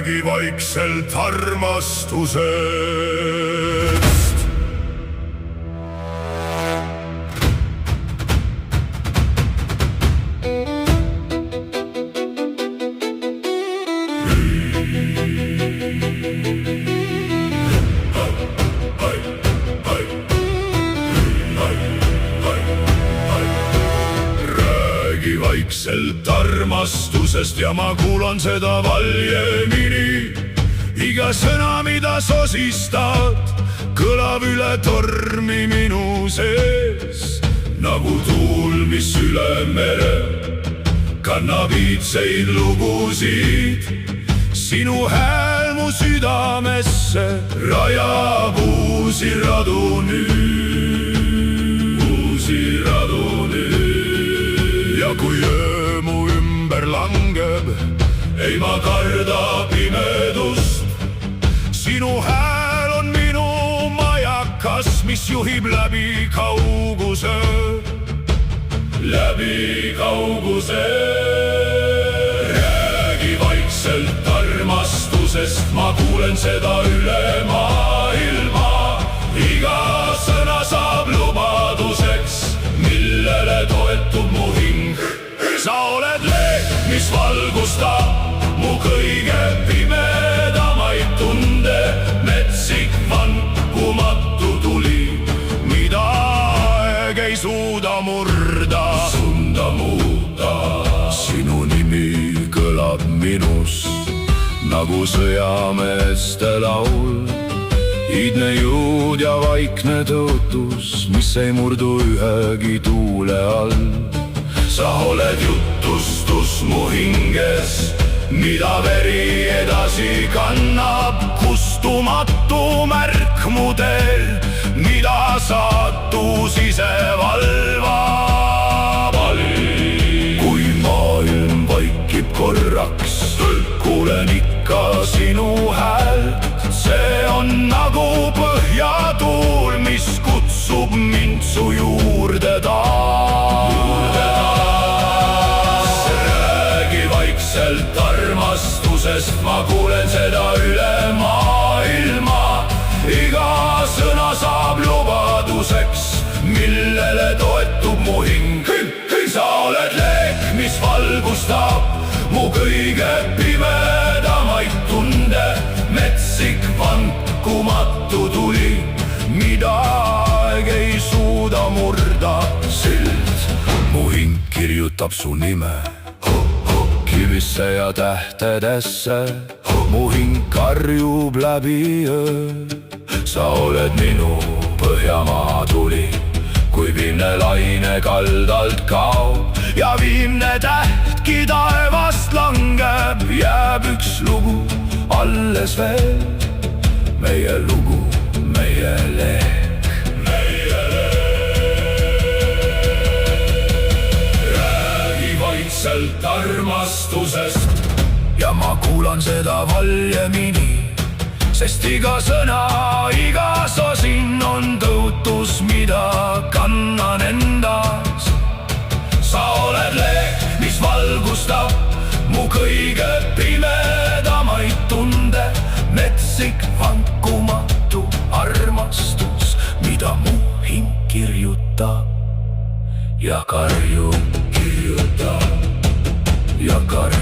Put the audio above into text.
räägi vaikselt armastusest. Räägi vaikselt armastusest ja ma kuulan seda valjemini. Iga sõna, mida sosistad, kõlab üle tormi minu sees. Nagu tuul, mis üle mere kannab iidseid lugusid. Sinu hääl mu südamesse rajab uusi radu nüüd, uusi radu nüüd. Ja kui öö mu ümber langeb, ei ma karda pimedust. Sinu hääl on minu majakas, mis juhib läbi kauguse, läbi kauguse. Räägi vaikselt armastusest, ma kuulen seda üle maailma. Iga sõna saab lubaduseks, millele toetub mu hing. Sa oled leek, mis valgustab mu kõige pimedamaid tunde. Metsik vankumatu tuli, mida aeg ei suuda murda. Sinu nimi kõlab minus nagu sõjameeste laul. Iidne jõud ja vaikne tõotus, mis ei murdu ühegi tuule all. Sa oled jutustus mu hinges, mida veri edasi kannab. Kustumatu märk mu teel, mida saatus ise valvab. Kui maailm vaikib korraks, kuulen ikka sinu häält. See on nagu põhjatuul, mis kutsub mind su juurde taas. Räägi vaikselt armastusest, ma kuulen seda üle maailma. Iga sõna saab lubaduseks, millele toetub mu hing. Sa oled leek, mis valgustab mu kõige pimedamaid tunde. Metsik vankumatu tuli, mida aeg ei suuda murda. Sild, mu hing kirjutab su nime kivisse ja tähtedesse. Mu hing karjub läbi öö. Sa oled minu Põhjamaa tuli, kui viimne laine kaldalt kaob ja viimne tähtki taevast langeb, jääb üks lugu alles veel. Meie lugu, meie leek, meie leek. Räägi vaikselt armastusest ja ma kuulan seda valjemini. Sest iga sõna, iga sosin on tõotus, mida kannan endas. Sa oled leek, mis valgustab mu kõige pimedamaid tunde. Metsik vankumatu armastus, mida mu hing kirjutab ja karjub, kirjutab ja karjub.